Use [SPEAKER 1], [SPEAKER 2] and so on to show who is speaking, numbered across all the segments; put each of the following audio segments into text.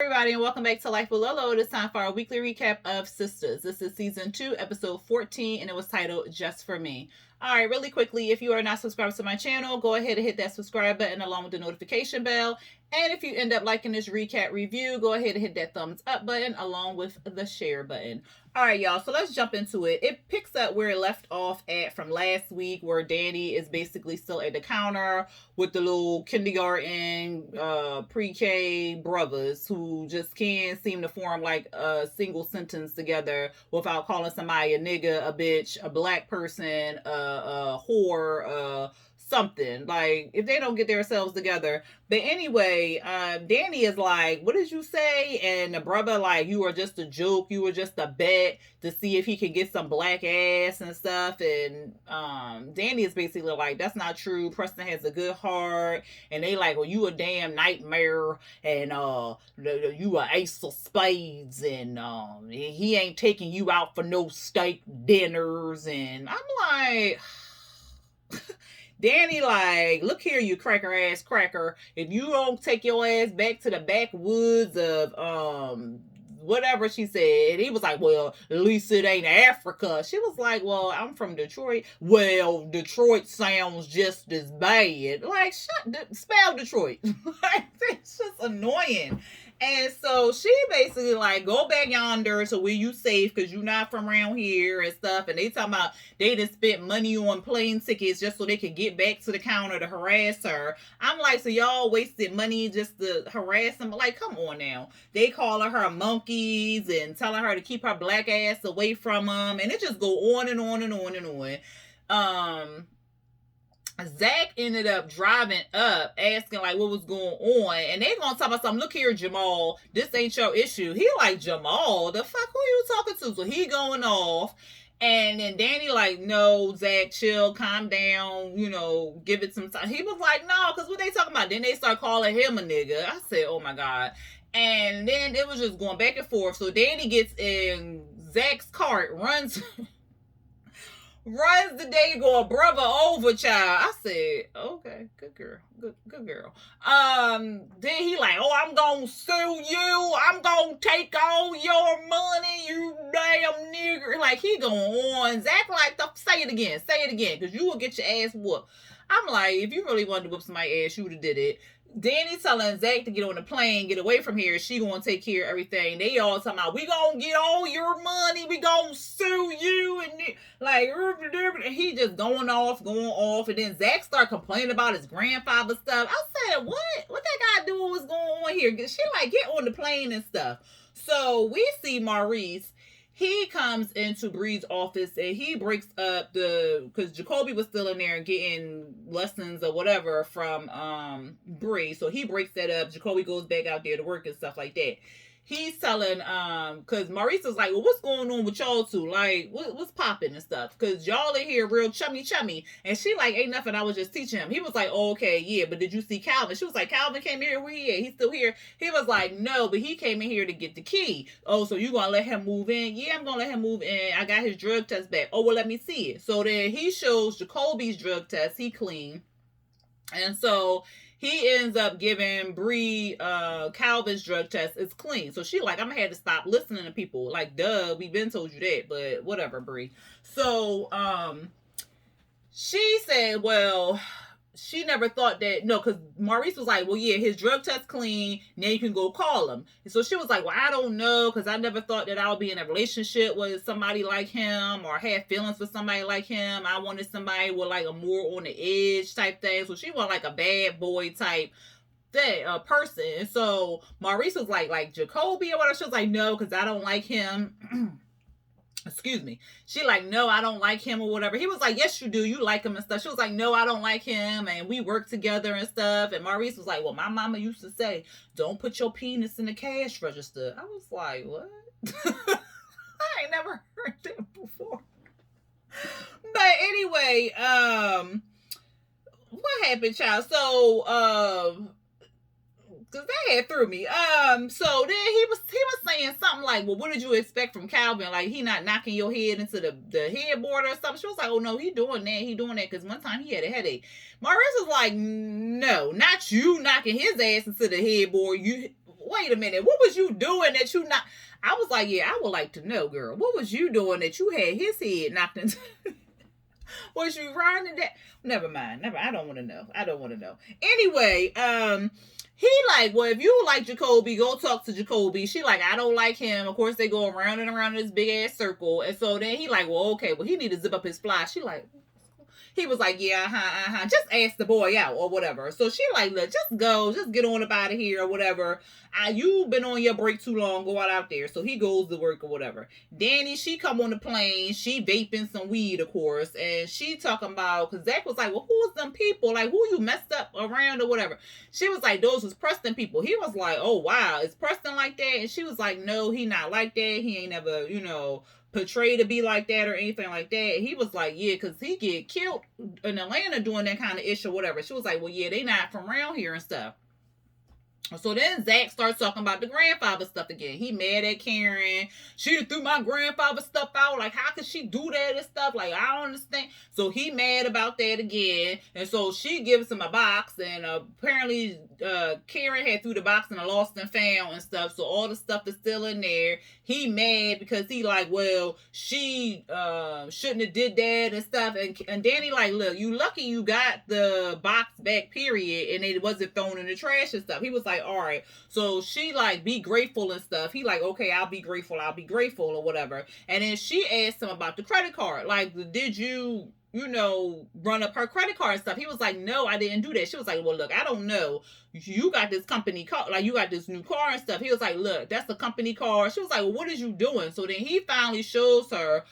[SPEAKER 1] Everybody, and welcome back to Life with Lolo. It is time for our weekly recap of Sistas. This is season 2, episode 14, and it was titled Just for Me. All right, really quickly, if you are not subscribed to my channel, go ahead and hit that subscribe button along with the notification bell. And if you end up liking this recap review, go ahead and hit that thumbs up button along with the share button. All right, y'all, so let's jump into it. It picks up where it left off at from last week, where Danny is basically still at the counter with the little kindergarten, pre-K brothers who just can't seem to form like a single sentence together without calling somebody a nigga, a bitch, a black person, a whore, something. Like, if they don't get themselves together. But anyway, Danny is like, what did you say? And the brother like, you were just a joke, you were just a bet to see if he could get some black ass and stuff. And Danny is basically like, that's not true. Preston has a good heart. And they like, well, you a damn nightmare, and you a ace of spades, and he ain't taking you out for no steak dinners. And I'm like, Danny, like, look here, you cracker ass cracker. If you don't take your ass back to the backwoods of whatever she said, he was like, well, at least it ain't Africa. She was like, well, I'm from Detroit. Well, Detroit sounds just as bad. Like, spell Detroit. Like, it's just annoying. And so she basically like, go back yonder to where you safe because you're not from around here and stuff. And they talking about they just spent money on plane tickets just so they could get back to the counter to harass her. I'm like, so y'all wasted money just to harass them? Like, come on now. They calling her monkeys and telling her to keep her black ass away from them. And it just go on and on and on and on. Zack ended up driving up, asking like what was going on, and they gonna talk about something. Look here, Jamal, this ain't your issue. He like, Jamal, the fuck who you talking to? So he going off, and then Danny like, no, Zack, chill, calm down, give it some time. He was like, no, because what they talking about? Then they start calling him a nigga. I said, oh my god. And then it was just going back and forth. So Danny gets in Zack's cart, runs the day go a brother over, child. I said, okay, good girl, good girl. Then he like, oh, I'm gonna sue you. I'm gonna take all your money, you damn nigger. Like, he going on. Zack like, say it again, because you will get your ass whooped. I'm like, if you really wanted to whoop somebody's ass, you would have did it. Danny telling Zack to get on the plane, get away from here. She gonna take care of everything. They all talking about, we gonna get all your money. We gonna sue you. And like, he just going off. And then Zack start complaining about his grandfather stuff. I said, what? What that guy doing? What's going on here? She like, get on the plane and stuff. So we see Maurice. He comes into Bree's office and he breaks up because Jacoby was still in there and getting lessons or whatever from Bree. So he breaks that up. Jacoby goes back out there to work and stuff like that. He's telling, because Maurice is like, well, what's going on with y'all two? Like, what's popping and stuff? Because y'all in here real chummy. And she like, ain't nothing, I was just teaching him. He was like, oh, okay, yeah, but did you see Calvin? She was like, Calvin came here, where he at? He's still here. He was like, no, but he came in here to get the key. Oh, so you gonna let him move in? Yeah, I'm gonna let him move in. I got his drug test back. Oh, well, let me see it. So then he shows Jacoby's drug test. He clean. And so he ends up giving Bree Calvin's drug test. It's clean. So she like, I'm gonna have to stop listening to people. Like, duh, we been told you that, but whatever, Bree. So she said, well, she never thought that, no, because Maurice was like, well, yeah, his drug test clean, now you can go call him. And so she was like, well, I don't know, because I never thought that I would be in a relationship with somebody like him or have feelings for somebody like him. I wanted somebody with like a more on the edge type thing. So she wanted like a bad boy type thing, person. And so Maurice was like Jacoby or whatever. She was like, no, because I don't like him. Excuse me. She like, no, I don't like him or whatever. He was like, yes, you do. You like him and stuff. She was like, no, I don't like him. And we work together and stuff. And Maurice was like, well, my mama used to say, don't put your penis in the cash register. I was like, what? I ain't never heard that before. But anyway, what happened, child? So, because that had threw me. So then he was saying something like, well, what did you expect from Calvin? Like, he not knocking your head into the headboard or something. She was like, oh no, he doing that because one time he had a headache. Maurice was like, no, not you knocking his ass into the headboard. wait a minute, what was you doing that you not? I was like, yeah, I would like to know, girl. What was you doing that you had his head knocked into? Was you riding that? Never mind. Never. I don't want to know. I don't want to know. Anyway, he like, well, if you like Jacoby, go talk to Jacoby. She like, I don't like him. Of course, they go around and around in this big ass circle. And so then he like, well, okay, well, he need to zip up his fly. She like, he was like, yeah, just ask the boy out or whatever. So she like, look, just go, just get on up out of here or whatever. You've been on your break too long, go out there. So he goes to work or whatever. Danny, she come on the plane, she vaping some weed, of course, and she talking about, because Zach was like, well, who's them people? Like, who you messed up around or whatever? She was like, those was Preston people. He was like, oh, wow, is Preston like that? And she was like, no, he not like that. He ain't never, portrayed to be like that or anything like that. He was like, yeah, because he get killed in Atlanta doing that kind of issue or whatever. She was like, well, yeah, they not from around here and stuff. So then Zach starts talking about the grandfather stuff again. He mad at Karen. She threw my grandfather stuff out. Like, how could she do that and stuff? Like, I don't understand. So he mad about that again. And so she gives him a box. And apparently Karen had threw the box and lost and found and stuff. So all the stuff is still in there. He mad because he like, well, she shouldn't have did that and stuff. And Danny like, look, you lucky you got the box back, period. And it wasn't thrown in the trash and stuff. He was like, all right. So she like, be grateful and stuff. He like, okay, I'll be grateful or whatever. And then she asked him about the credit card. Like, did you run up her credit card and stuff? He was like, no, I didn't do that. She was like, well, look, I don't know. You got this company car, like you got this new car and stuff. He was like, look, that's the company car. She was like, well, what is you doing? So then he finally shows her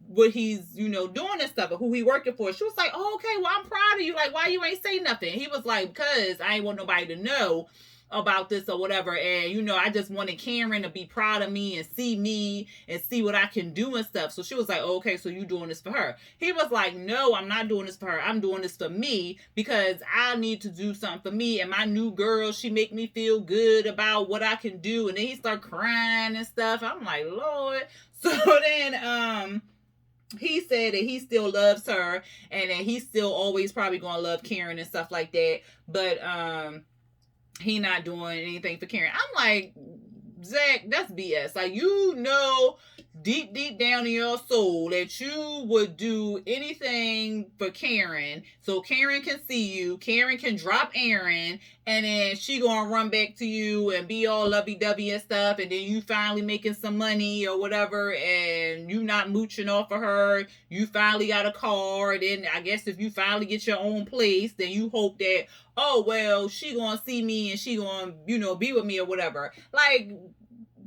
[SPEAKER 1] what he's, doing and stuff and who he working for. She was like, oh, okay, well, I'm proud of you. Like, why you ain't say nothing? He was like, because I ain't want nobody to know about this or whatever, and I just wanted Karen to be proud of me and see what I can do and stuff. So she was like, oh, okay, so you doing this for her? He was like, no, I'm not doing this for her. I'm doing this for me because I need to do something for me and my new girl. She make me feel good about what I can do. And then he started crying and stuff. I'm like, Lord. So then he said that he still loves her and that he's still always probably gonna love Karen and stuff like that, but he not doing anything for Karen. I'm like, Zach, that's BS. Like, deep down in your soul that you would do anything for Karen so Karen can see you, Karen can drop Aaron, and then she gonna run back to you and be all lovey-dovey and stuff, and then you finally making some money or whatever, and you not mooching off of her, you finally got a car, and then I guess if you finally get your own place, then you hope that, oh, well, she gonna see me and she gonna, be with me or whatever. Like,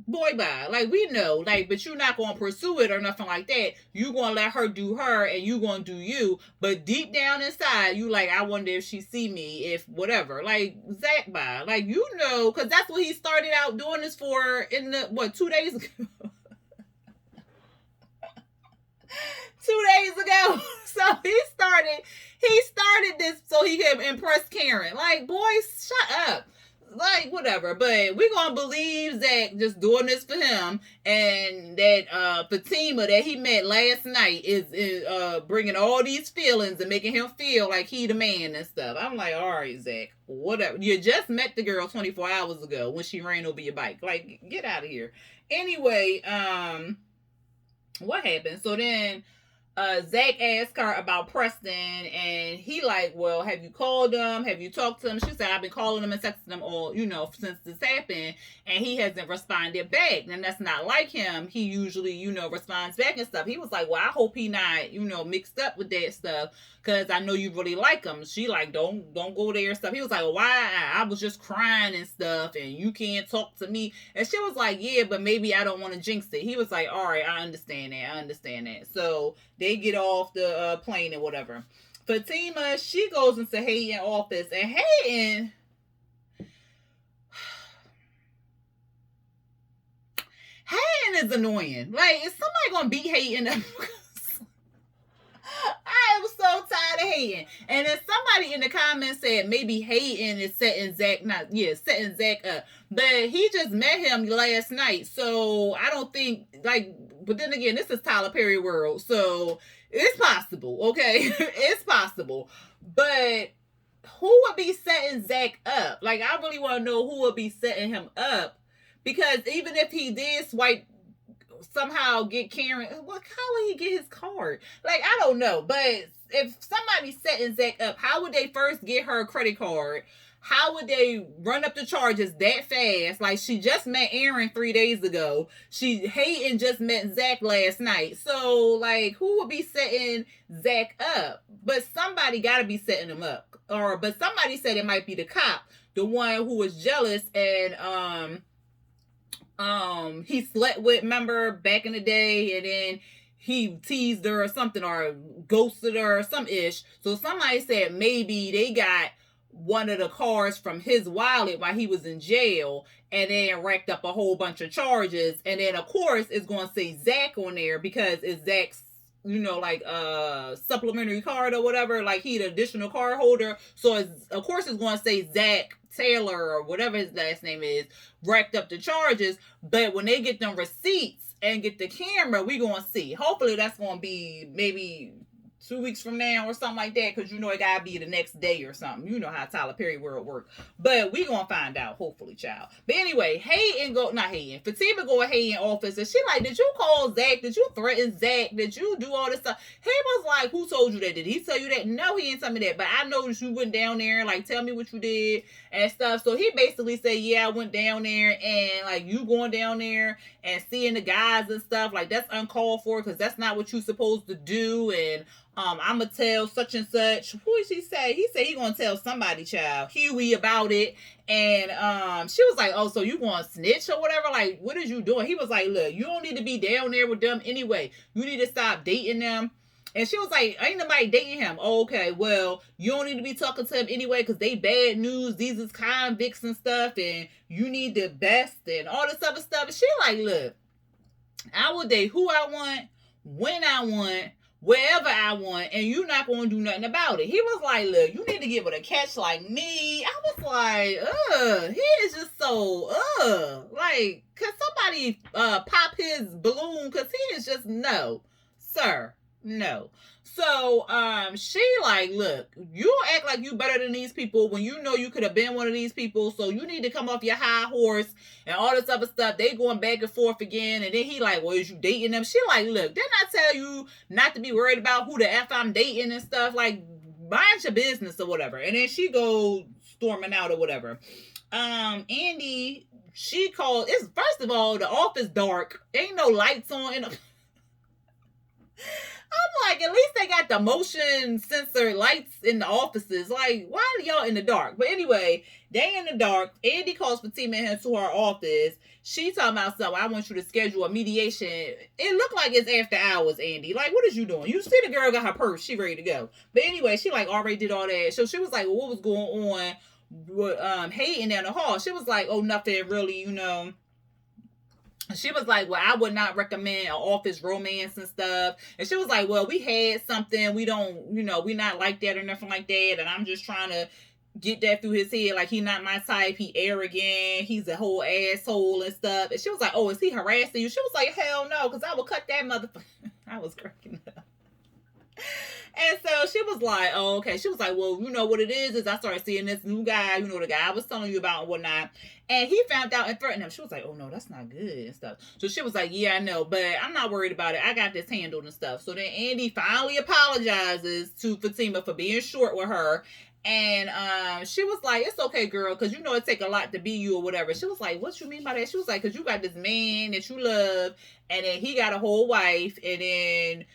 [SPEAKER 1] boy, bye. Like, we know, like, but you're not gonna pursue it or nothing like that. You gonna let her do her and you gonna do you. But deep down inside, you like, I wonder if she see me, if whatever. Like, Zach, bye. Like, because that's what he started out doing this for in the, 2 days ago? 2 days ago. So he started this so he could impress Karen. Like, boys, shut up. Like, whatever. But we're going to believe Zach just doing this for him. And that Fatima that he met last night is bringing all these feelings and making him feel like he the man and stuff. I'm like, all right, Zach, whatever. You just met the girl 24 hours ago when she ran over your bike. Like, get out of here. Anyway, what happened? So then Zach asked her about Preston, and he like, well, have you called them? Have you talked to them? She said, I've been calling them and texting them all, since this happened, and he hasn't responded back. And that's not like him. He usually, responds back and stuff. He was like, well, I hope he not, mixed up with that stuff, because I know you really like him. She like, don't go there and stuff. He was like, well, why? I was just crying and stuff, and you can't talk to me. And she was like, yeah, but maybe I don't want to jinx it. He was like, all right, I understand that. So they get off the plane and whatever. Fatima, she goes into Hayden office, and Hayden is annoying. Like, is somebody gonna beat Hayden up? I am so tired of Hayden. And then somebody in the comments said maybe Hayden is setting Zach up. But he just met him last night. So I don't think, like, but then again, this is Tyler Perry world. So it's possible, okay? It's possible. But who would be setting Zach up? Like, I really want to know who would be setting him up Because even if he did swipe, somehow get Karen, well, how would he get his card? Like, I don't know. But if somebody setting Zack up, how would they first get her credit card? How would they run up the charges that fast? Like, she just met Aaron 3 days ago. Hayden just met Zack last night. So, like, who would be setting Zack up? But somebody got to be setting him up. But somebody said it might be the cop, the one who was jealous and he slept with, remember, back in the day, and then he teased her or something, or ghosted her or some ish. So somebody said maybe they got one of the cards from his wallet while he was in jail, and then racked up a whole bunch of charges. And then of course it's going to say Zack on there because it's Zack's, like supplementary card or whatever, like he the additional card holder. So of course it's going to say Zack Taylor or whatever his last name is racked up the charges. But when they get them receipts and get the camera, we gonna see. Hopefully that's gonna be maybe 2 weeks from now or something like that, because it gotta be the next day or something. You know how Tyler Perry world work. But we gonna find out, hopefully, child. But anyway, Fatima go to Hayden office, and she like, did you call Zack? Did you threaten Zack? Did you do all this stuff? He was like, who told you that? Did he tell you that? No, he didn't tell me that, but I noticed you went down there, like, tell me what you did and stuff. So he basically said, yeah, I went down there, and like, you going down there and seeing the guys and stuff, like, that's uncalled for, because that's not what you supposed to do. And I'm gonna tell such and such. Who did she say? He said he gonna tell somebody, child, Huey, about it. And she was like, oh, so you gonna snitch or whatever? Like, what is you doing? He was like, look, you don't need to be down there with them anyway. You need to stop dating them. And she was like, ain't nobody dating him. Oh, okay, well, you don't need to be talking to him anyway, because they bad news. These is convicts and stuff, and you need the best and all this other stuff. And she like, look, I will date who I want, when I want, wherever I want, and you're not going to do nothing about it. He was like, look, you need to get with a catch like me. I was like, he is just so, like, could somebody pop his balloon? Because he is just, no, sir, no. So, she like, look, you act like you better than these people when you know you could have been one of these people. So you need to come off your high horse and all this other stuff. They going back and forth again. And then he like, well, is you dating them? She like, look, didn't I tell you not to be worried about who the F I'm dating and stuff? Like, mind your business or whatever. And then she goes storming out or whatever. Andy, she called, it's first of all, the office dark. Ain't no lights on in the I'm like, at least they got the motion sensor lights in the offices. Like, why are y'all in the dark? But anyway, they in the dark. Andy calls Fatima and him to her office. She talking about something. I want you to schedule a mediation. It looked like it's after hours, Andy. Like, what is you doing? You see the girl got her purse. She ready to go. But anyway, she like already did all that. So she was like, well, what was going on with Hayden down the hall? She was like, oh, nothing really, She was like, well, I would not recommend an office romance and stuff. And she was like, well, we had something. We don't, we not like that or nothing like that. And I'm just trying to get that through his head. Like, he not my type. He arrogant. He's a whole asshole and stuff. And she was like, oh, is he harassing you? She was like, hell no, because I will cut that motherfucker. I was cracking up. And so she was like, oh, okay. She was like, well, what it is I started seeing this new guy, the guy I was telling you about and whatnot. And he found out and threatened him. She was like, oh, no, that's not good and stuff. So she was like, yeah, I know, but I'm not worried about it. I got this handled and stuff. So then Andy finally apologizes to Fatima for being short with her. And she was like, it's okay, girl, because it take a lot to be you or whatever. She was like, what you mean by that? She was like, because you got this man that you love, and then he got a whole wife, and then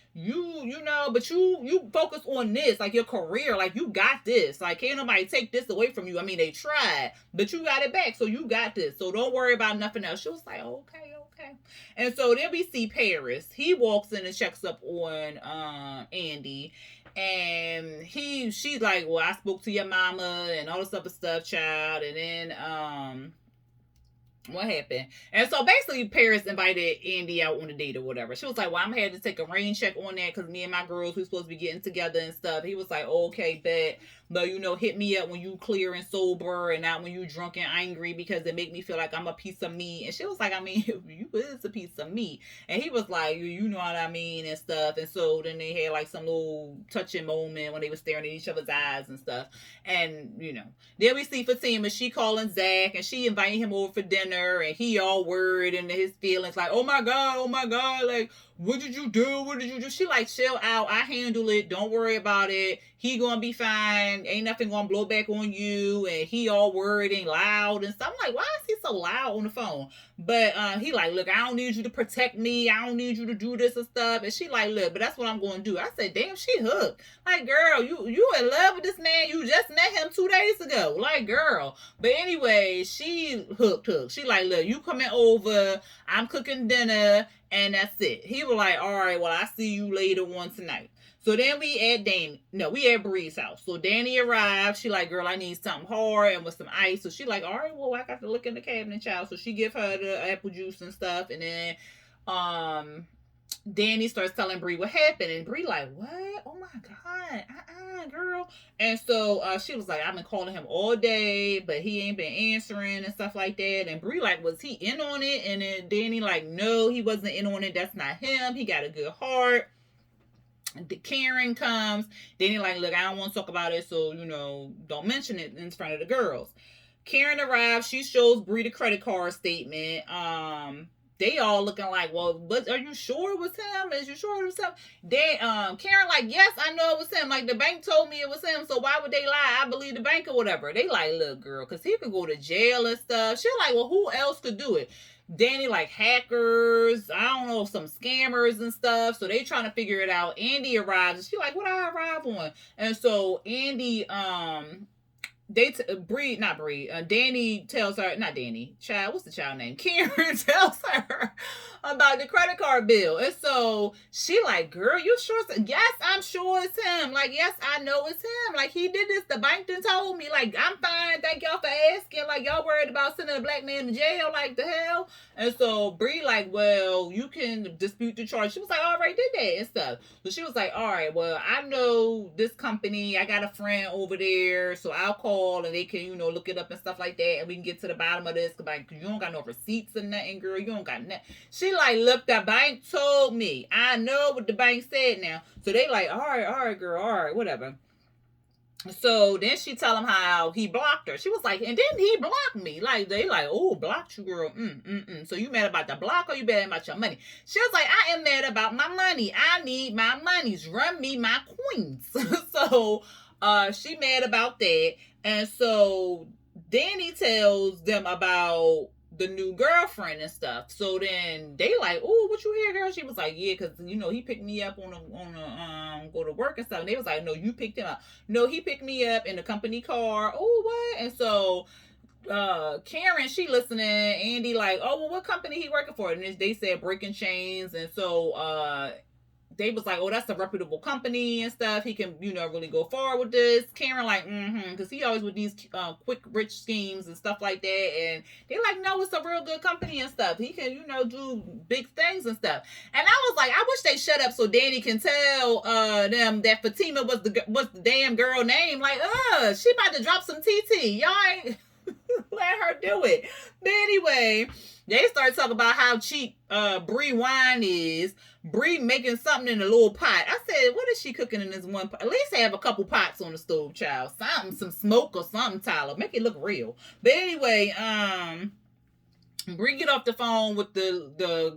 [SPEAKER 1] but you focus on this, like your career, like you got this. Like, can't nobody take this away from you. I mean, they tried, but you got it back, so you got this. So don't worry about nothing else. She was like, okay. And so then we see Paris. He walks in and checks up on Andy. And she's like, well, I spoke to your mama and all this other stuff, child. And then, what happened? And so basically Paris invited Andy out on a date or whatever. She was like, well, I'm here to take a rain check on that because me and my girls, we supposed to be getting together and stuff. He was like, oh, okay, bet. but hit me up when you clear and sober and not when you drunk and angry, because it make me feel like I'm a piece of meat. And she was like, I mean, you is a piece of meat. And he was like, you know what I mean, and stuff. And so then they had like some little touching moment when they were staring at each other's eyes and stuff. And then we see Fatima, she calling Zack and she inviting him over for dinner, and he all worried into his feelings like, oh my god, like, what did you do? What did you do? She like, chill out. I handle it. Don't worry about it. He gonna be fine. Ain't nothing gonna blow back on you. And he all worried and loud and stuff. I'm like, why is he so loud on the phone? But he like, look, I don't need you to protect me. I don't need you to do this and stuff. And she like, look, but that's what I'm gonna do. I said, damn, she hooked. Like, girl, you in love with this man. You just met him 2 days ago. Like, girl. But anyway, she hooked. She like, look, you coming over. I'm cooking dinner. And that's it. He was like, all right, well, I see you later on tonight. So then we at Bree's house. So Danny arrived. She like, girl, I need something hard and with some ice. So she like, all right, well, I got to look in the cabinet, child. So she give her the apple juice and stuff. And then Danny starts telling Bree what happened. And Bree like, what? Oh my God. Girl. And so she was like, I've been calling him all day, but he ain't been answering and stuff like that. And Bree like, was he in on it? And then Danny like, no, he wasn't in on it. That's not him. He got a good heart. Karen comes. Danny like, look, I don't want to talk about it, so don't mention it in front of the girls. Karen arrives. She shows Bree the credit card statement. They all looking like, well, are you sure it was him? Is you sure it was him? Then Karen like, yes, I know it was him. Like, the bank told me it was him, so why would they lie? I believe the bank or whatever. They like, look, girl, because he could go to jail and stuff. She like, well, who else could do it? Danny like, hackers, I don't know, some scammers and stuff. So they trying to figure it out. Andy arrives. And she like, what I arrive on? And so Andy, Danny tells her, not Danny, child, what's the child name? Karen tells her about the credit card bill. And so she like, girl, you sure? Yes, I'm sure it's him. Like, yes, I know it's him. Like, he did this. The bank done told me. Like, I'm fine. Thank y'all for asking. Like, y'all worried about sending a black man to jail? Like, the hell? And so Bree like, well, you can dispute the charge. She was like, all right, did that and stuff. So she was like, all right, well, I know this company. I got a friend over there, so I'll call and they can, look it up and stuff like that, and we can get to the bottom of this. Like, you don't got no receipts or nothing, girl. You don't got nothing. She like, look, the bank told me. I know what the bank said now. So they like, all right, girl, all right, whatever. So then she tell him how he blocked her. She was like, and then he blocked me. Like, they like, oh, blocked you, girl. So you mad about the block or you mad about your money? She was like, I am mad about my money. I need my monies. Run me my coins. So she mad about that. And so Danny tells them about the new girlfriend and stuff. So then they like, oh, what you hear, girl? She was like, yeah, because he picked me up on a go to work and stuff. And they was like, no, you picked him up. No, he picked me up in the company car. Oh, what? And so Karen, she listening. Andy like, oh, well, what company he working for? And they said Breaking Chains. And so they was like, oh, that's a reputable company and stuff. He can, really go far with this. Karen like, because he always with these quick, rich schemes and stuff like that. And they like, no, it's a real good company and stuff. He can, do big things and stuff. And I was like, I wish they shut up so Danny can tell them that Fatima was the damn girl name. Like, she about to drop some TT. Y'all ain't let her do it. But anyway, they start talking about how cheap Bree wine is. Bree making something in a little pot. I said, what is she cooking in this one pot? At least have a couple pots on the stove, child. Something, some smoke or something, Tyler. Make it look real. But anyway, Bree get off the phone with the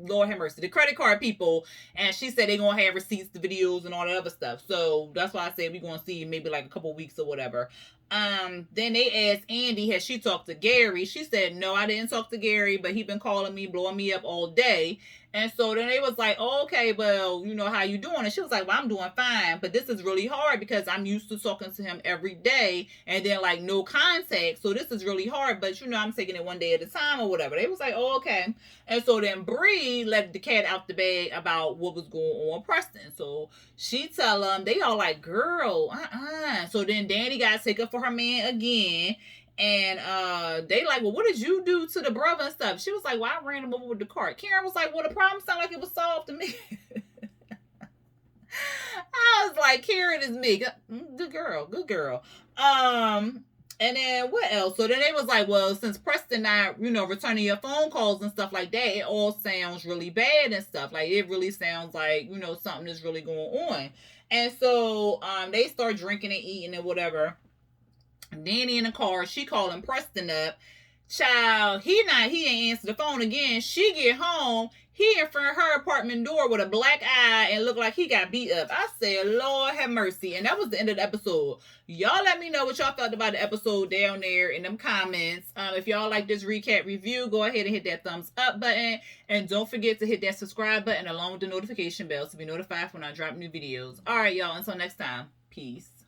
[SPEAKER 1] Lord have mercy, the credit card people, and she said they're gonna have receipts, the videos, and all that other stuff. So that's why I said we're gonna see maybe like a couple weeks or whatever. Then they asked Andy, has she talked to Gary? She said, no, I didn't talk to Gary, but he been calling me, blowing me up all day. And so then they was like, oh, okay, well, how you doing? And she was like, well, I'm doing fine, but this is really hard because I'm used to talking to him every day and then like no contact. So this is really hard, but I'm taking it one day at a time or whatever. They was like, oh, okay. And so then Bree let the cat out the bag about what was going on with Preston. So she tell them, they all like, girl, So then Danny got taken for her man again. And they like, well, what did you do to the brother and stuff? She was like, well, I ran him over with the cart. Karen was like, well, the problem sounded like it was solved to me. I was like, Karen is me. Good girl, good girl. And then what else? So then they was like, well, since Preston not, returning your phone calls and stuff like that, it all sounds really bad and stuff. Like it really sounds like, something is really going on. And so they start drinking and eating and whatever. Danny in the car, she calling Preston up. Child, he ain't answer the phone again. She get home, he in front of her apartment door with a black eye and look like he got beat up. I said, Lord have mercy. And that was the end of the episode. Y'all let me know what y'all thought about the episode down there in them comments. If y'all like this recap review, go ahead and hit that thumbs up button. And don't forget to hit that subscribe button along with the notification bell to be notified when I drop new videos. All right, y'all. Until next time. Peace.